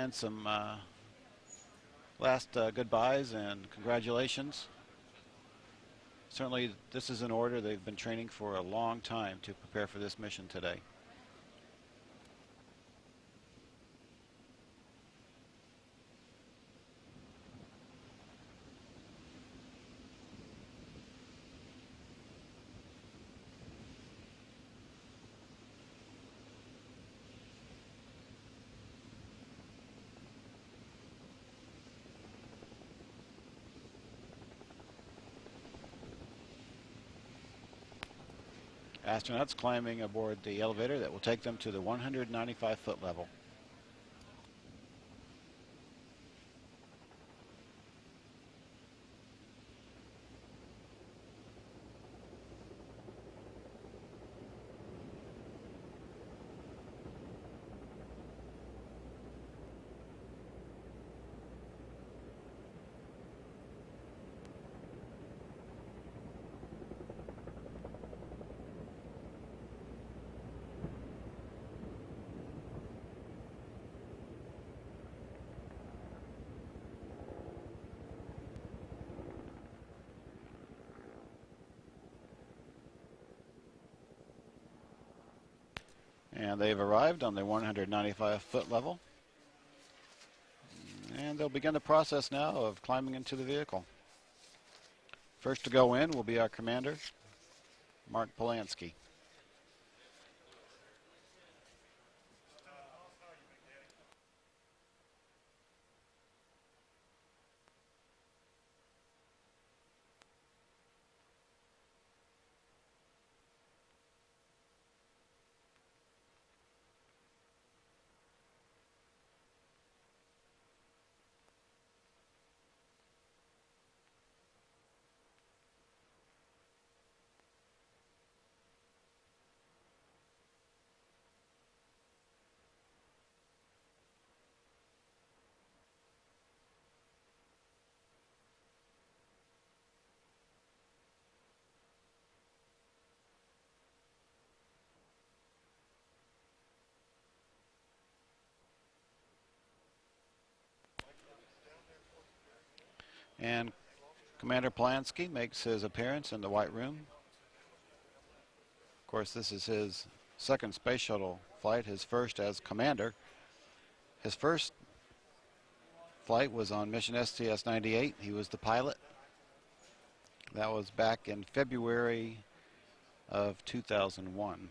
and some last goodbyes and congratulations. Certainly, this is an order they've been training for a long time to prepare for this mission today. Astronauts climbing aboard the elevator that will take them to the 195-foot level. And they've arrived on the 195-foot level. And they'll begin the process now of climbing into the vehicle. First to go in will be our commander, Mark Polanski. And Commander Polanski makes his appearance in the White Room. Of course, this is his second space shuttle flight, his first as commander. His first flight was on mission STS-116. He was the pilot. That was back in February of 2001.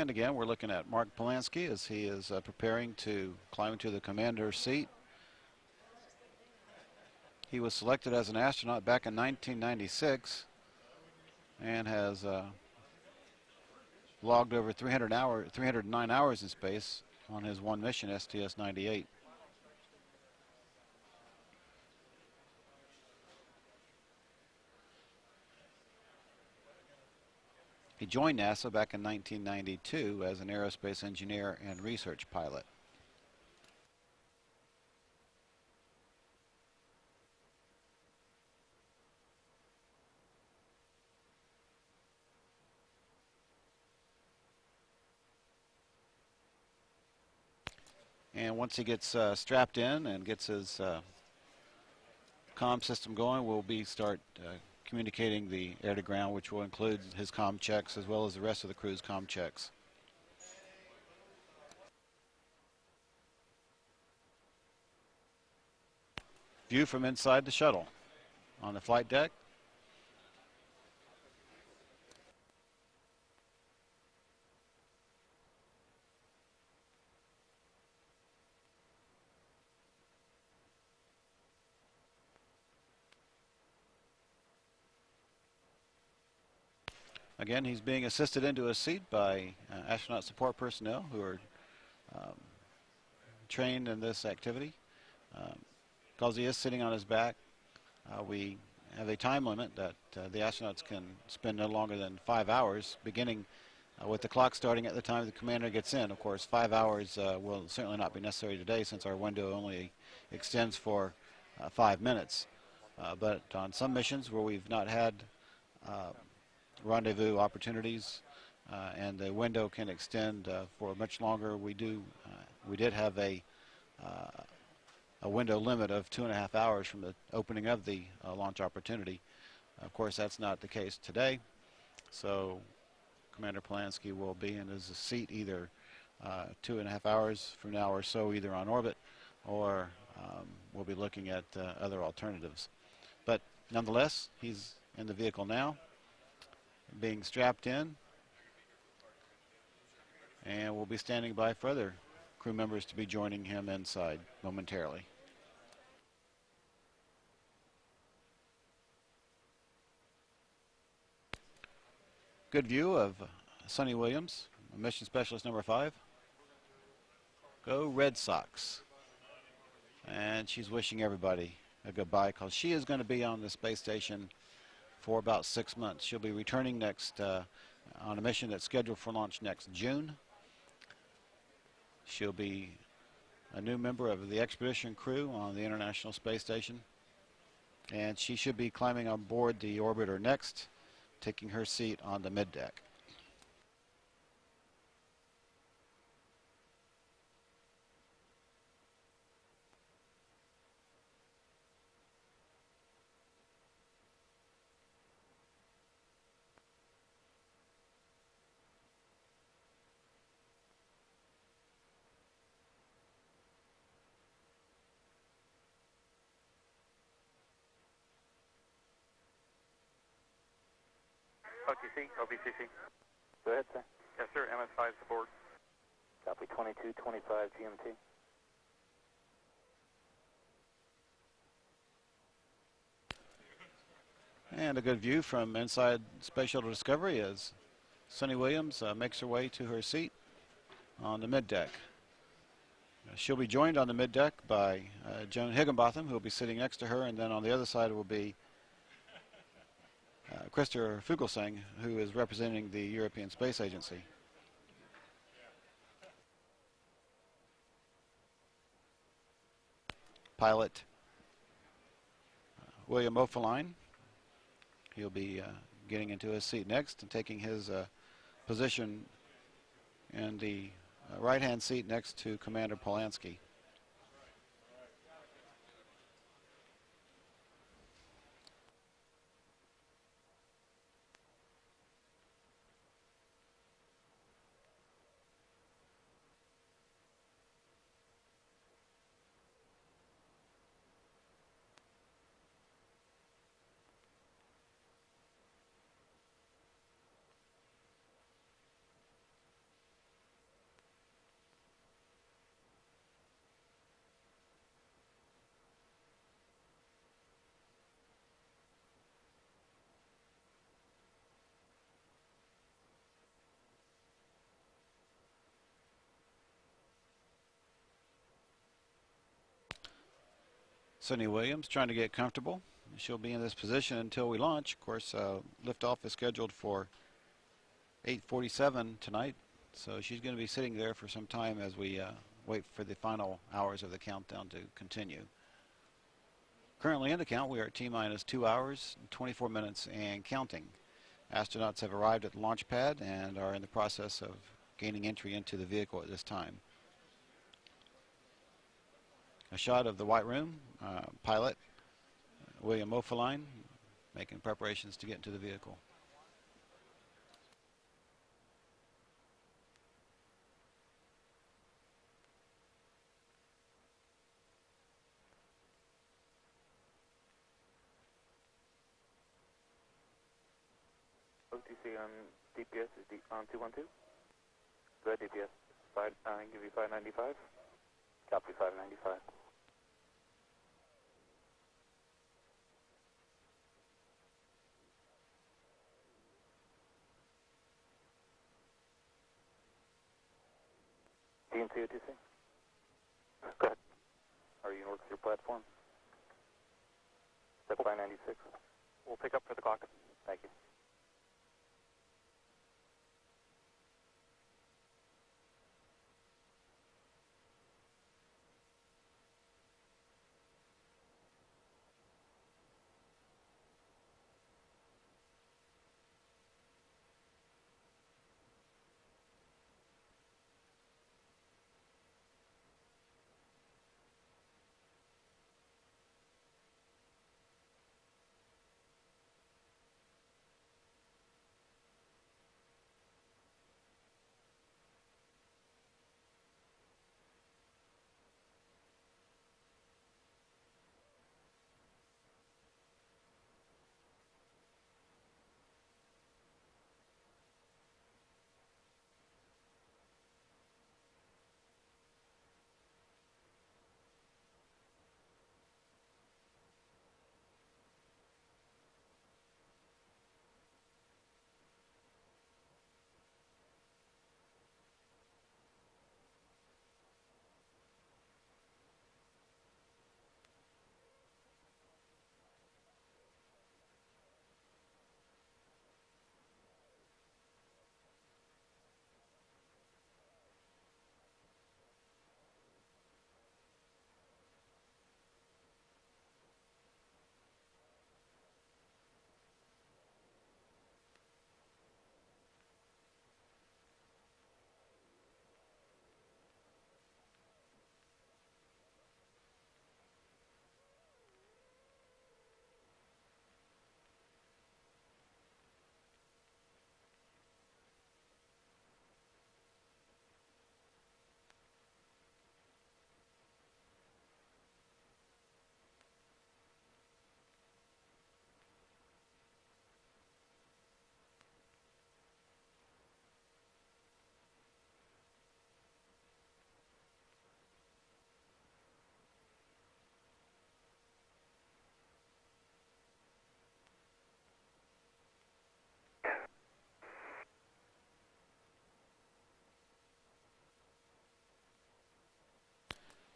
And again, we're looking at Mark Polanski as he is preparing to climb into the commander's seat. He was selected as an astronaut back in 1996 and has logged over 309 hours in space on his one mission, STS-98. He joined NASA back in 1992 as an aerospace engineer and research pilot. And once he gets strapped in and gets his comm system going, we'll start communicating the air to ground, which will include his comm checks as well as the rest of the crew's comm checks. View from inside the shuttle. On the flight deck, again, he's being assisted into his seat by astronaut support personnel who are trained in this activity. Because he is sitting on his back, we have a time limit that the astronauts can spend no longer than 5 hours, beginning with the clock starting at the time the commander gets in. Of course, 5 hours will certainly not be necessary today since our window only extends for 5 minutes. But on some missions where we've not had rendezvous opportunities and the window can extend for much longer, we did have a window limit of 2.5 hours from the opening of the launch opportunity. Of course, that's not the case today. So Commander Polanski will be in his seat either 2.5 hours from now or so, either on orbit, or we'll be looking at other alternatives. But nonetheless, he's in the vehicle now, being strapped in, and we'll be standing by for other crew members to be joining him inside momentarily. Good view of Sonny Williams, mission specialist number 5. Go Red Sox. And she's wishing everybody a goodbye because she is going to be on the space station for about 6 months. She'll be returning next on a mission that's scheduled for launch next June. She'll be a new member of the expedition crew on the International Space Station. And she should be climbing on board the orbiter next, taking her seat on the middeck. OBCC. Go ahead, sir. Yes, sir. MS5 support. Copy 2225 GMT. And a good view from inside Space Shuttle Discovery as Sonny Williams makes her way to her seat on the middeck. She'll be joined on the middeck by Joan Higginbotham, who will be sitting next to her, and then on the other side will be Christopher Fugelsang, who is representing the European Space Agency. Pilot William O'Faline. He'll be getting into his seat next and taking his position in the right-hand seat next to Commander Polanski. Cindy Williams trying to get comfortable. She'll be in this position until we launch. Of course, liftoff is scheduled for 8:47 tonight, so she's going to be sitting there for some time as we wait for the final hours of the countdown to continue. Currently in the count, we are at T-minus 2 hours, 24 minutes, and counting. Astronauts have arrived at the launch pad and are in the process of gaining entry into the vehicle at this time. A shot of the White Room, pilot William Oefelein making preparations to get into the vehicle. OTC on DPS is on 212. Go ahead, DPS. Give you 595. Copy 595. GMT OTC. Go ahead. Are you in work with your platform? Step 596. We'll pick up for the clock. Thank you.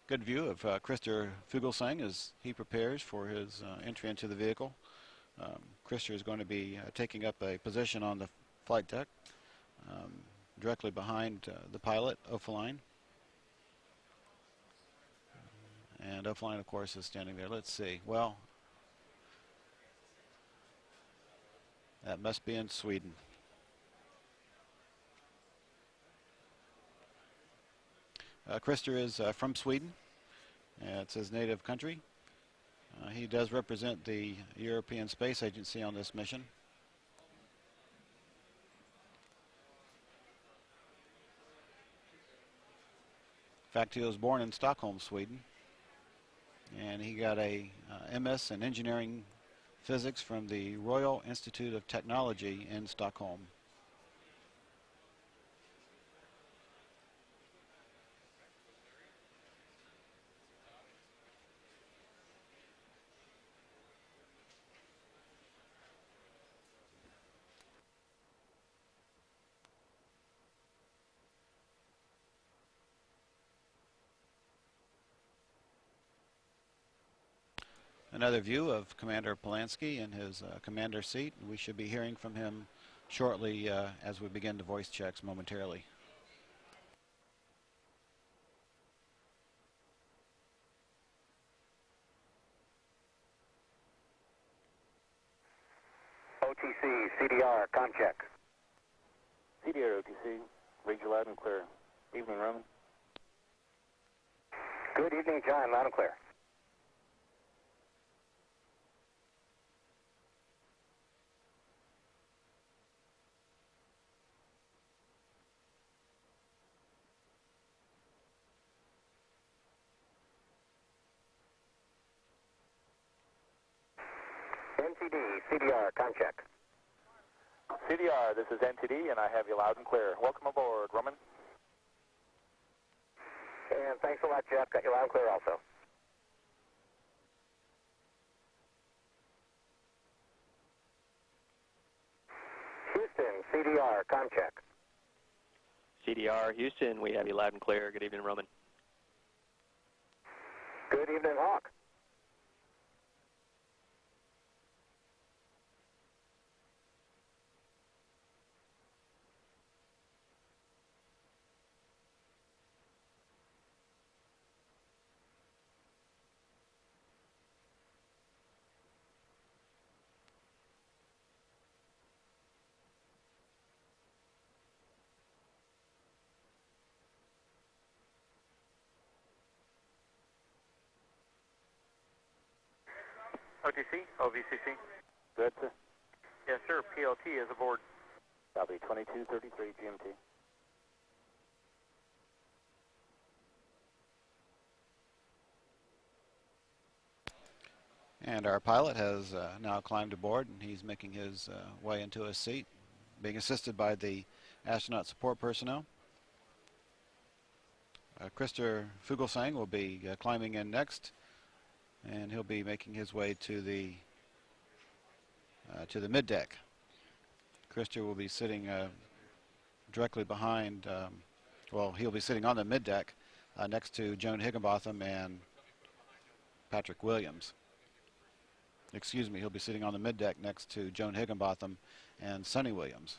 Good view of Christer Fugelsang as he prepares for his entry into the vehicle. Christer is going to be taking up a position on the flight deck, directly behind the pilot, Oefelein. And Oefelein, of course, is standing there. Let's see. Well, that must be in Sweden. Christer is from Sweden. It's his native country. He does represent the European Space Agency on this mission. In fact, he was born in Stockholm, Sweden. And he got a MS in engineering physics from the Royal Institute of Technology in Stockholm. another view of Commander Polanski in his commander seat. We should be hearing from him shortly as we begin the voice checks momentarily. OTC, CDR, com check. CDR OTC, read you loud and clear. Evening, Roman. Good evening, John, loud and clear. NTD, CDR, com check. CDR, this is NTD, and I have you loud and clear. Welcome aboard, Roman. And thanks a lot, Jeff. Got you loud and clear also. Houston, CDR, com check. CDR, Houston, we have you loud and clear. Good evening, Roman. Good evening, Hawk. OTC, OVCC. Good, sir. Yes, sir. PLT is aboard. Copy, 2233 GMT. And our pilot has now climbed aboard, and he's making his way into his seat, being assisted by the astronaut support personnel. Christer Fugelsang will be climbing in next, and he'll be making his way to the middeck. Christer will be sitting directly behind. Well, he'll be sitting on the middeck next to Joan Higginbotham and Patrick Williams. Excuse me, he'll be sitting on the middeck next to Joan Higginbotham and Sonny Williams.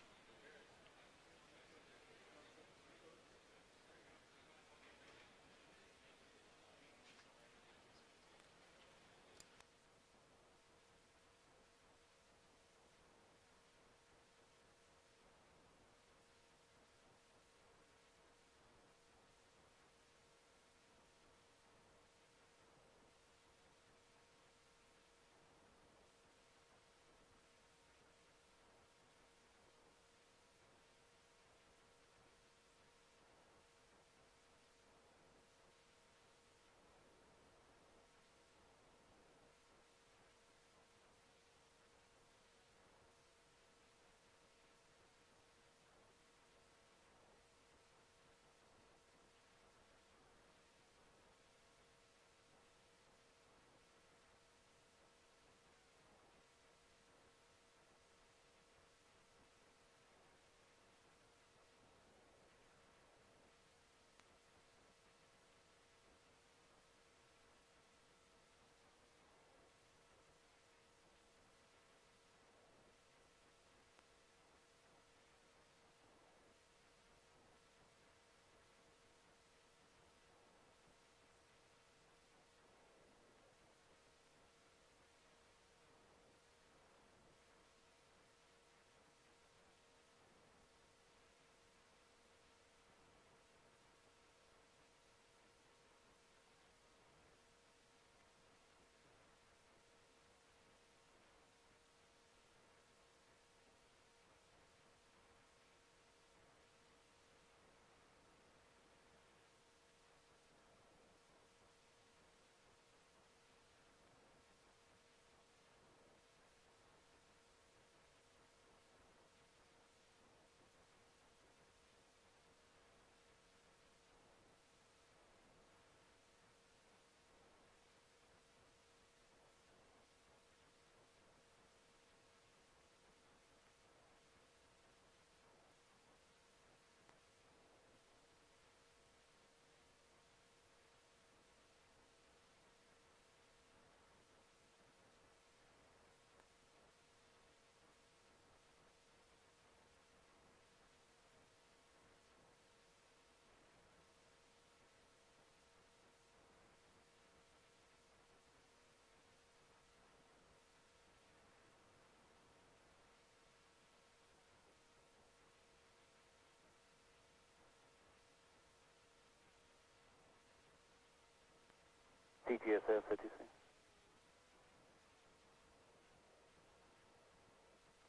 TGSS 52.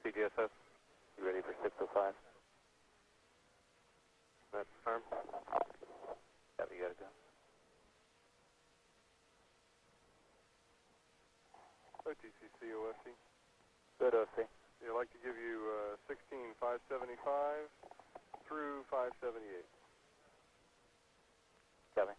CGSS, you ready for 605? That's firm. Yeah, you got it done. OTCC OFC. Good, OFC. Yeah, I'd like to give you 16,575 through 578. Copy.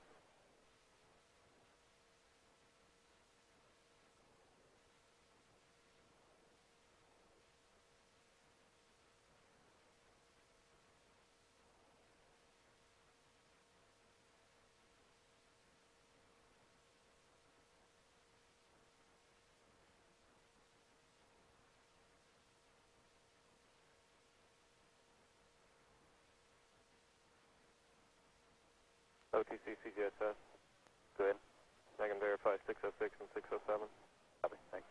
OTC CGSS. Go ahead. I can verify 606 and 607. Copy. Thank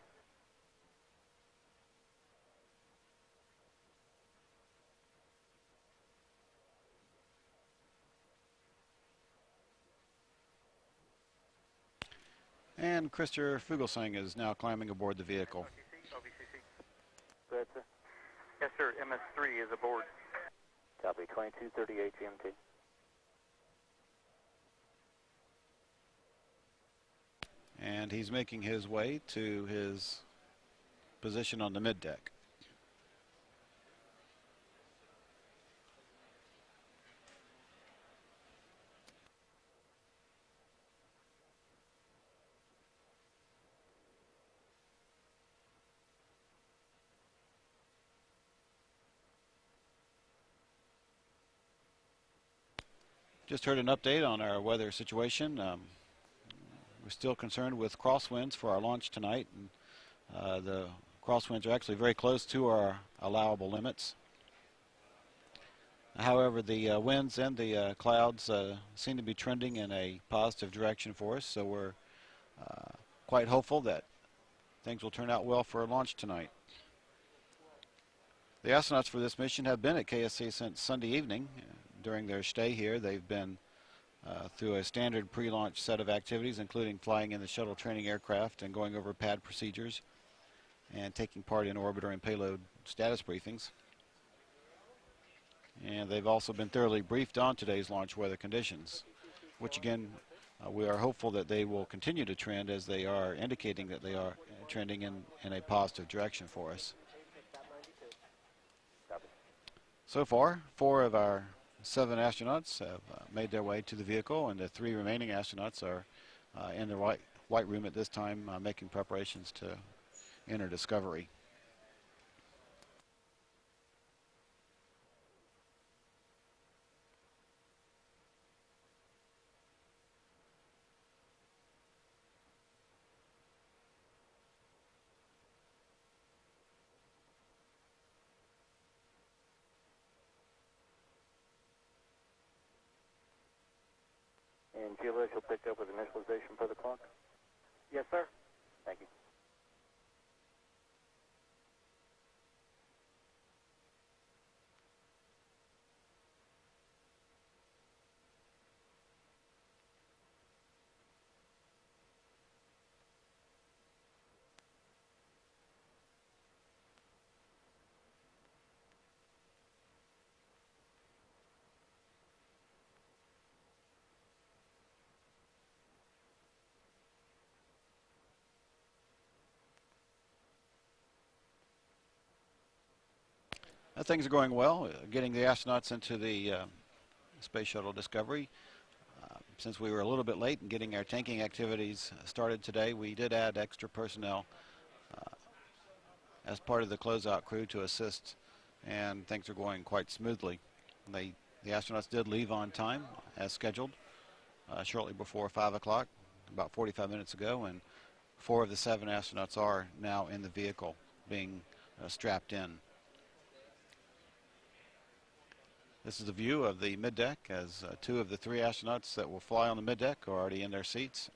you. And Christopher Fugelsang is now climbing aboard the vehicle. OVCC. Go ahead, sir. Yes, sir. MS3 is aboard. Copy. 2238 GMT. And he's making his way to his position on the middeck. Just heard an update on our weather situation. We're still concerned with crosswinds for our launch tonight. And, the crosswinds are actually very close to our allowable limits. However, the winds and the clouds seem to be trending in a positive direction for us, so we're quite hopeful that things will turn out well for our launch tonight. The astronauts for this mission have been at KSC since Sunday evening. During their stay here, they've been through a standard pre-launch set of activities, including flying in the shuttle training aircraft and going over pad procedures and taking part in orbiter and payload status briefings. And they've also been thoroughly briefed on today's launch weather conditions, which again, we are hopeful that they will continue to trend as they are indicating that they are trending in a positive direction for us. So far, 4 of our 7 astronauts have made their way to the vehicle, and the 3 remaining astronauts are in the white room at this time, making preparations to enter Discovery. And GLS, you'll pick up with initialization for the clock? Yes, sir. Thank you. Things are going well, getting the astronauts into the Space Shuttle Discovery. Since we were a little bit late in getting our tanking activities started today, we did add extra personnel as part of the closeout crew to assist, and things are going quite smoothly. The astronauts did leave on time as scheduled shortly before 5 o'clock, about 45 minutes ago, and 4 of the 7 astronauts are now in the vehicle being strapped in. This is a view of the middeck as 2 of the 3 astronauts that will fly on the middeck are already in their seats.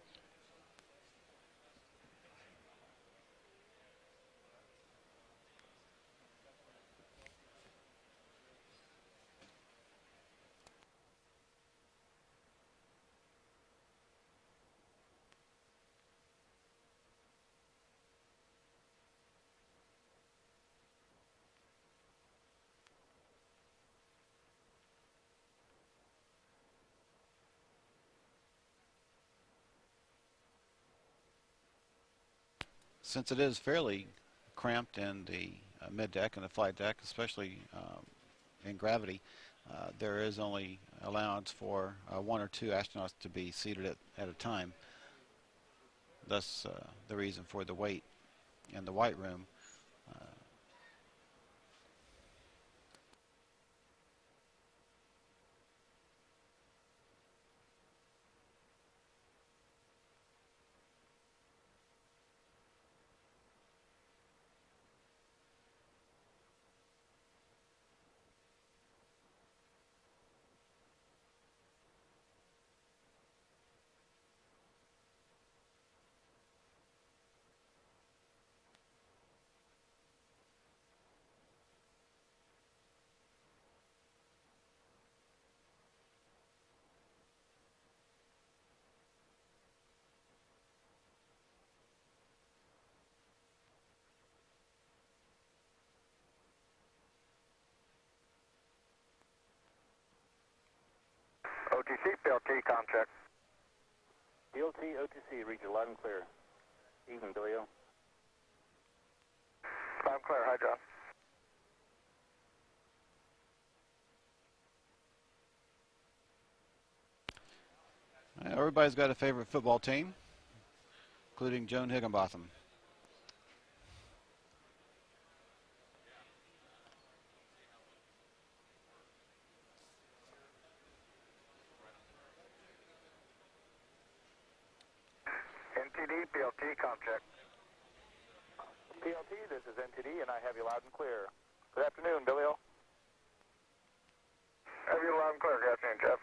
since it is fairly cramped in the mid deck and the flight deck, especially in gravity, there is only allowance for 1 or 2 astronauts to be seated at a time. Thus, the reason for the wait in the white room. OTC, PLT, com check. PLT, OTC, read you loud and clear. Evening, Billy O. I'm clear. Hi, John. Everybody's got a favorite football team, including Joan Higginbotham. NTD, PLT, com check. PLT, this is NTD, and I have you loud and clear. Good afternoon, Billy O. Have you loud and clear. Good afternoon, Jeff.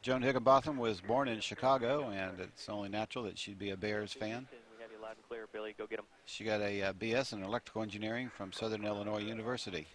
Joan Higginbotham was born in Chicago, and it's only natural that she'd be a Bears fan. We have you loud and clear, Billy. Go get them. She got a BS in electrical engineering from Southern Illinois University.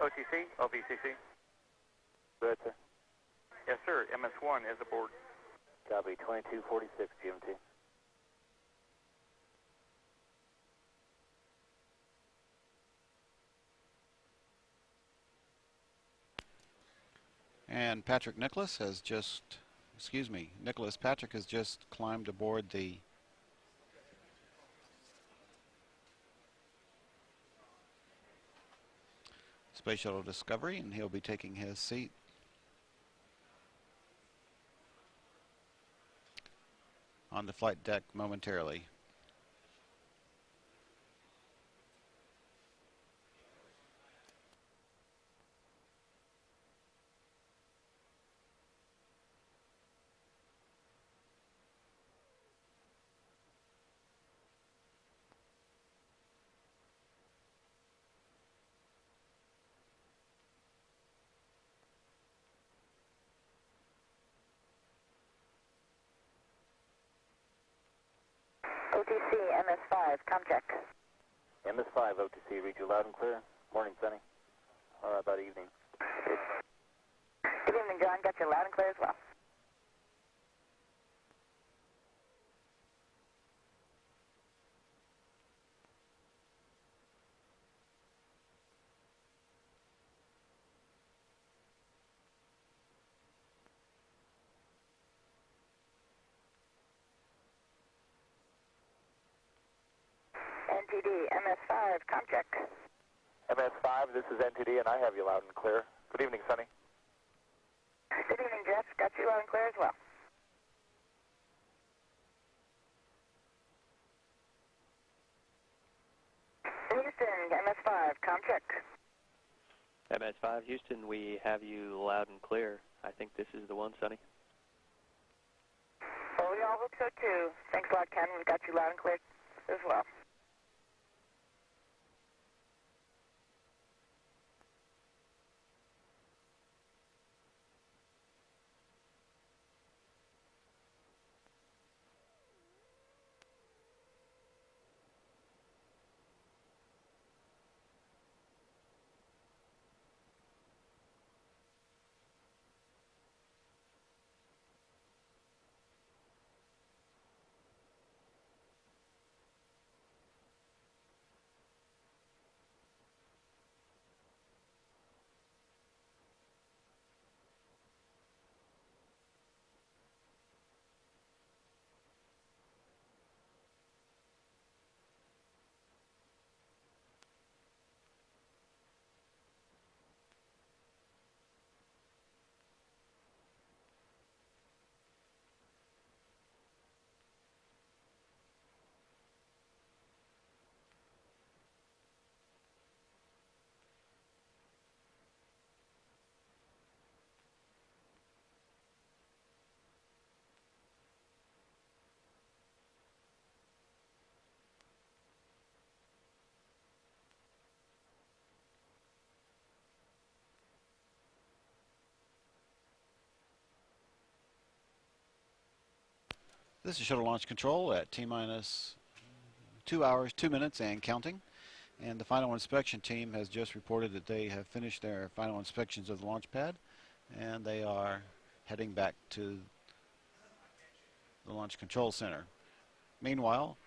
OTC, LVCC. Go ahead, sir. Yes, sir. MS1 is aboard. Copy, 2246 GMT. And Patrick Nicholas has just, Nicholas Patrick has just climbed aboard the Space Shuttle Discovery, and he'll be taking his seat on the flight deck momentarily. OTC, MS5, com check. MS5, OTC, read you loud and clear. Morning, Sunny. About evening. Good evening, John. Got you loud and clear as well. NTD, MS5, com check. MS5, this is NTD, and I have you loud and clear. Good evening, Sonny. Good evening, Jeff. Got you loud and clear as well. Houston, MS5, com check. MS5, Houston, we have you loud and clear. I think this is the one, Sonny. Well, we all hope so too. Thanks a lot, Ken. We've got you loud and clear as well. This is Shuttle Launch Control at T-minus 2 hours, 2 minutes and counting. And the final inspection team has just reported that they have finished their final inspections of the launch pad, and they are heading back to the Launch Control Center. Meanwhile,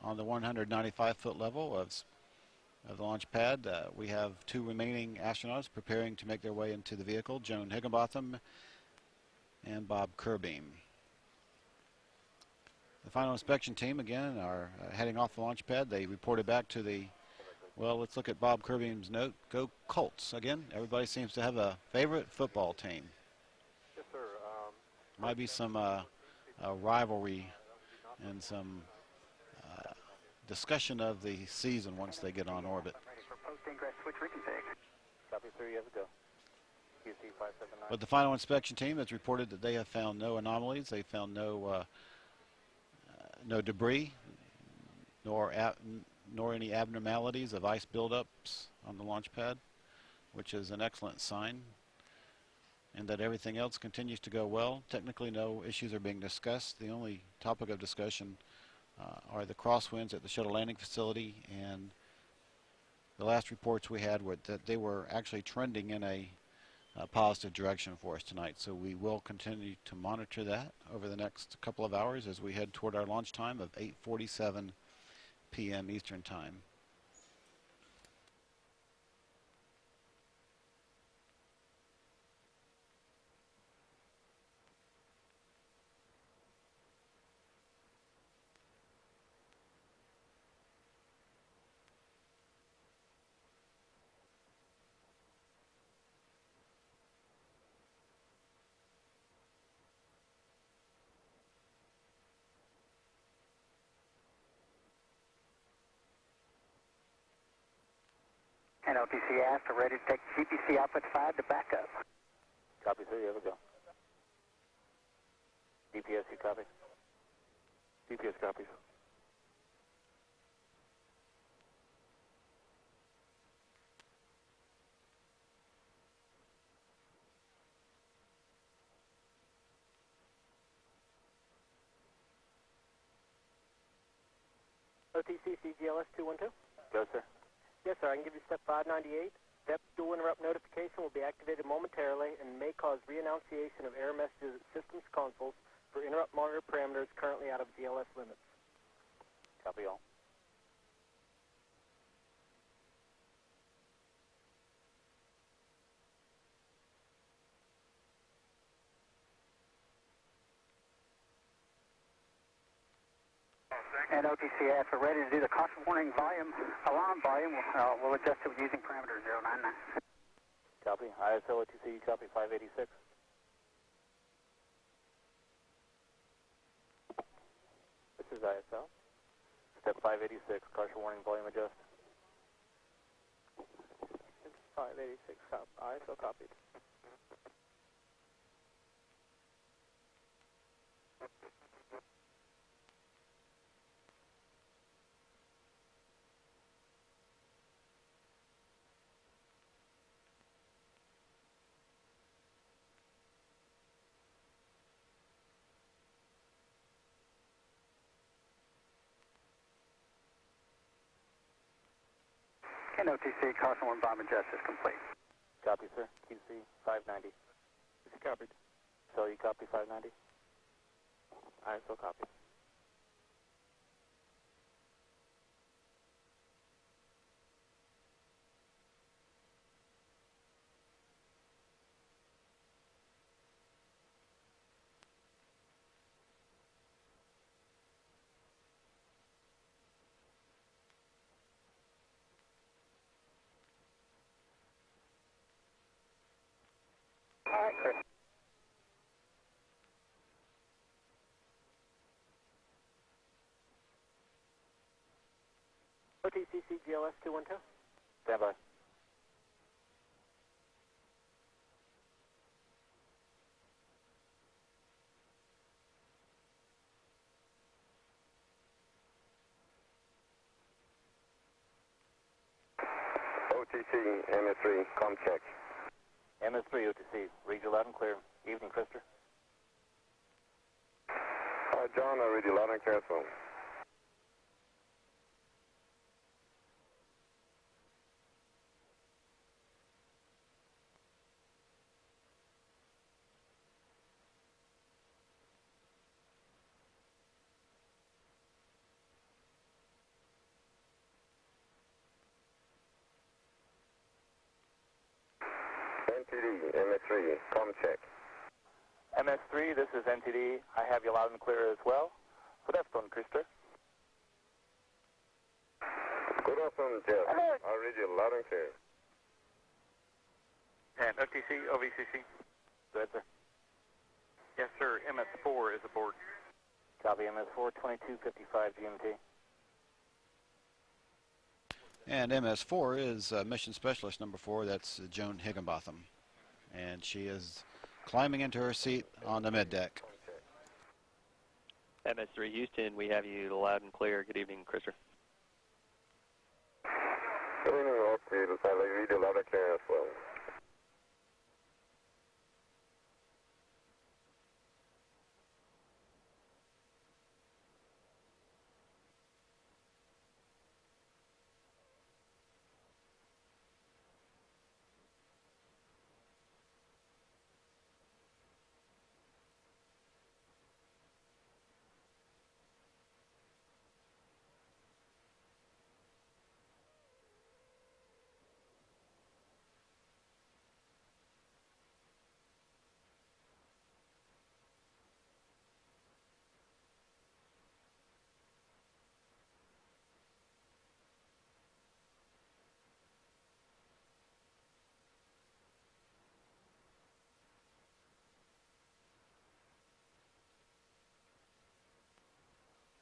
on the 195-foot level of the launch pad, we have 2 remaining astronauts preparing to make their way into the vehicle, Joan Higginbotham and Bob Kerbeam. The final inspection team, again, are heading off the launch pad. They reported back to the, well, let's look at Bob Kerbeam's note. Go Colts. Again, everybody seems to have a favorite football team. Yes, sir. Might be some rivalry and some discussion of the season once they get on orbit. Ready for post-ingress switch reconfig. Copy, sir, you have to go. QC 579. But the final inspection team has reported that they have found no anomalies. They found no debris, nor any abnormalities of ice buildups on the launch pad, which is an excellent sign, and that everything else continues to go well. Technically, no issues are being discussed. The only topic of discussion are the crosswinds at the shuttle landing facility, and the last reports we had were that they were actually trending in a positive direction for us tonight. So we will continue to monitor that over the next couple of hours as we head toward our launch time of 8:47 p.m. Eastern Time. And LTC asked, are ready to take GPC output 5 to backup. Copy, sir, you have to go. DPS, you copy? DPS copies. OTC CGLS 212? Go, sir. Yes, sir. I can give you step 598. Step dual interrupt notification will be activated momentarily and may cause re-annunciation of error messages at systems consoles for interrupt monitor parameters currently out of GLS limits. Copy all. Thank And OTCF, we're ready to do the caution warning volume, alarm volume. We'll adjust it using parameter 099. Copy. ISO OTC, copy 586. This is ISO. Step 586, caution warning volume adjust. It's 586, ISO copied. And OTC, caution warning volume adjust is complete. Copy, sir. QC 590. It's copied. So you copy 590? ISO copy. All right, Chris. OTCC GLS 212. Stand by. OTC, MS3, com check. MS3 OTC, read you loud and clear. Evening, Krister. John, I read you loud and clear as well. NTD, MS3, com check. MS3, this is NTD. I have you loud and clear as well. Good afternoon, Krister. Good afternoon, Jeff. I read you loud and clear. And OTC, OVCC. Go ahead, sir. Yes, sir. MS4 is aboard. Copy, MS4 2255 GMT. And MS4 is Mission Specialist number 4. That's Joan Higginbotham. And she is climbing into her seat on the mid deck. MS3 Houston, we have you loud and clear. Good evening, Krister. Good evening, Oakfield. I read you loud and clear as well.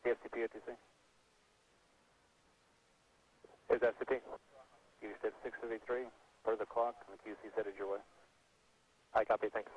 CFCP OTC. Here's SCP. You said 633 per the clock, and the QC said it your way. I copy, thanks.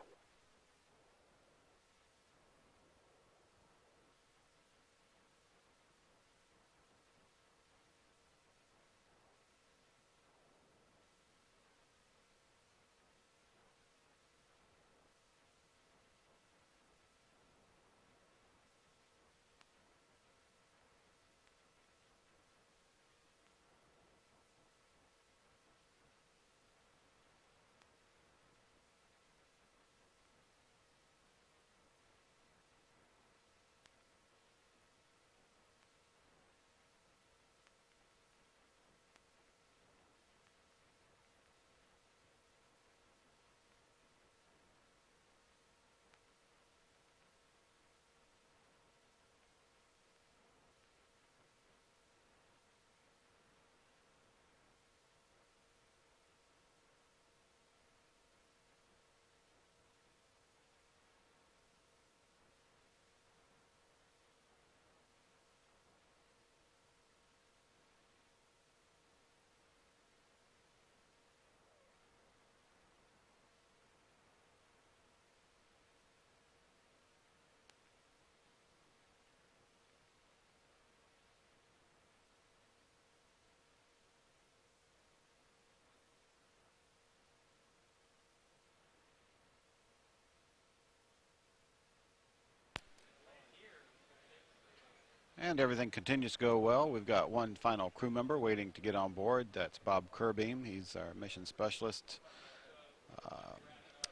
And everything continues to go well. We've got one final crew member waiting to get on board. That's Bob Kerbeam. He's our mission specialist.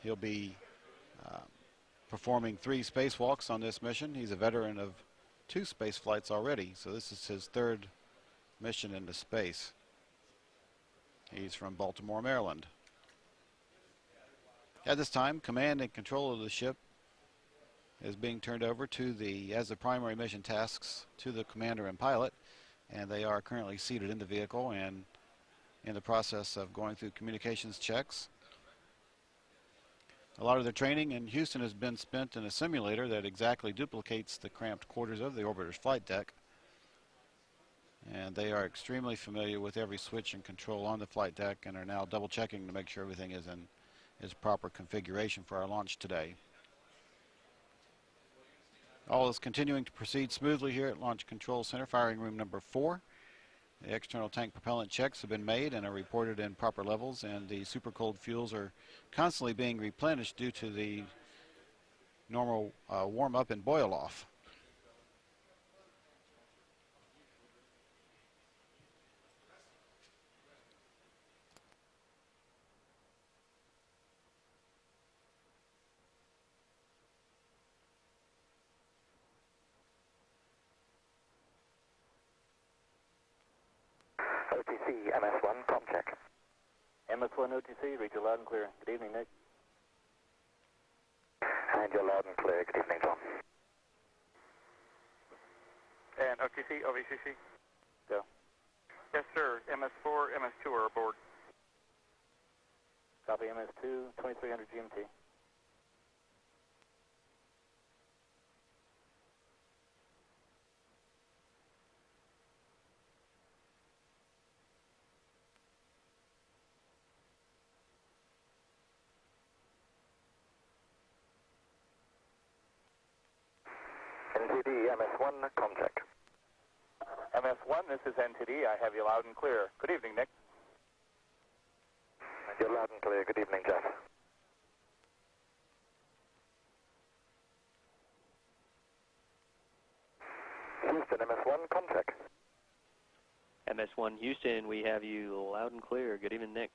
He'll be performing 3 spacewalks on this mission. He's a veteran of 2 space flights already, so this is his 3rd mission into space. He's from Baltimore, Maryland. At this time, command and control of the ship is being turned over to as the primary mission tasks to the commander and pilot, and they are currently seated in the vehicle and in the process of going through communications checks. A lot of their training in Houston has been spent in a simulator that exactly duplicates the cramped quarters of the orbiter's flight deck, and they are extremely familiar with every switch and control on the flight deck and are now double checking to make sure everything is in its proper configuration for our launch today. All is continuing to proceed smoothly here at Launch Control Center, firing room number 4. The external tank propellant checks have been made and are reported in proper levels, and the super cold fuels are constantly being replenished due to the normal warm up and boil off. OTC, MS1, com check. MS1 OTC, read you loud and clear. Good evening, Nick. And you're loud and clear. Good evening, John. And OTC, OVCC? Go. Yes, sir. MS4, MS2 are aboard. Copy MS2, 2300 GMT. NTD, MS1, com check. MS1, this is NTD. I have you loud and clear. Good evening, Nick. And you're loud and clear. Good evening, Jeff. Houston, MS1, com check. MS1 Houston, we have you loud and clear. Good evening, Nick.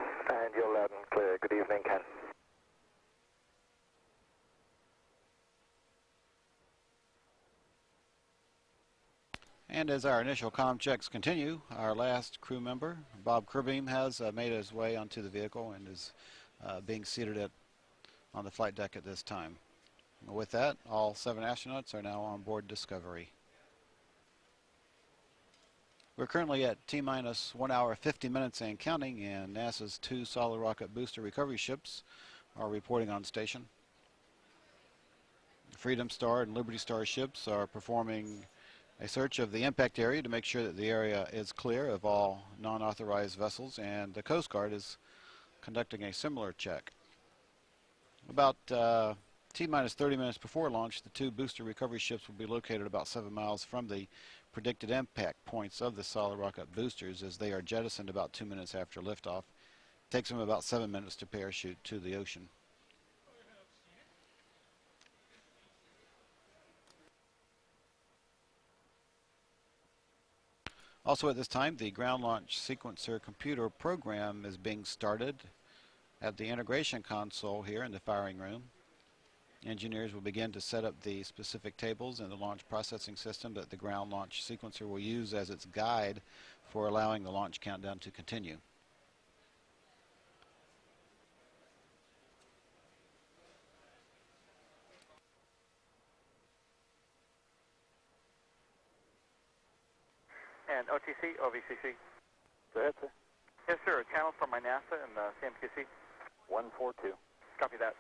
And you're loud and clear. Good evening, Ken. And as our initial comm checks continue, our last crew member, Bob Kerbeam, has made his way onto the vehicle and is being seated on the flight deck at this time. With that, all 7 astronauts are now on board Discovery. We're currently at T-minus 1 hour 50 minutes and counting, and NASA's 2 solid rocket booster recovery ships are reporting on station. Freedom Star and Liberty Star ships are performing a search of the impact area to make sure that the area is clear of all non-authorized vessels, and the Coast Guard is conducting a similar check. About T-minus 30 minutes before launch, the 2 booster recovery ships will be located about 7 miles from the predicted impact points of the solid rocket boosters, as they are jettisoned about 2 minutes after liftoff. It takes them about 7 minutes to parachute to the ocean. Also at this time, the ground launch sequencer computer program is being started at the integration console here in the firing room. Engineers will begin to set up the specific tables in the launch processing system that the ground launch sequencer will use as its guide for allowing the launch countdown to continue. And OTC, OVCC? Go ahead, sir. Yes, sir. A channel from my NASA and CMQC? 142. Copy that.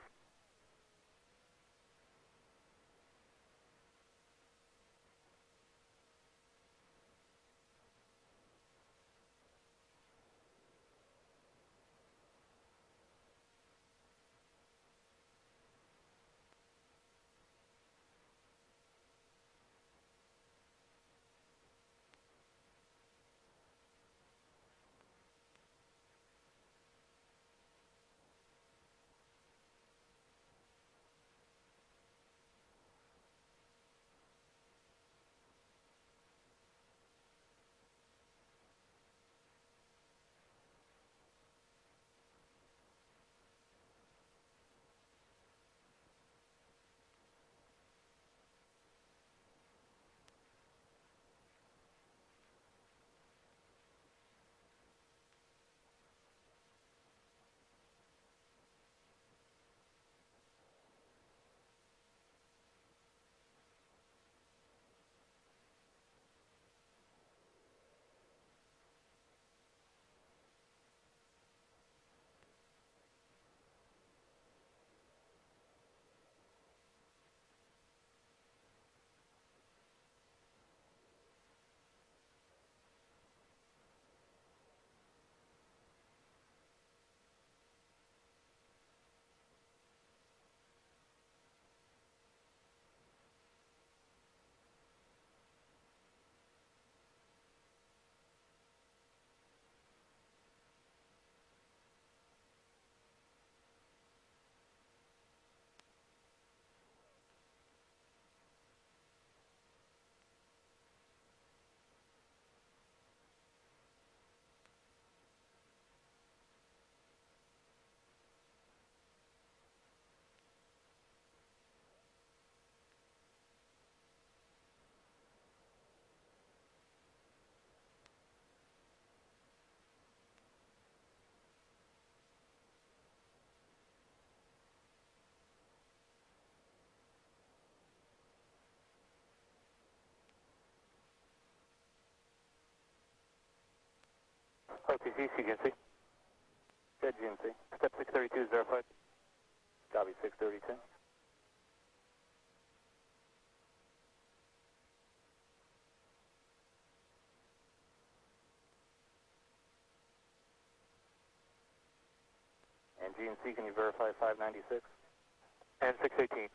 OTC, CGNC. Dead GNC. Step 632 is verified. Copy 632. And GNC, can you verify 596? And 618.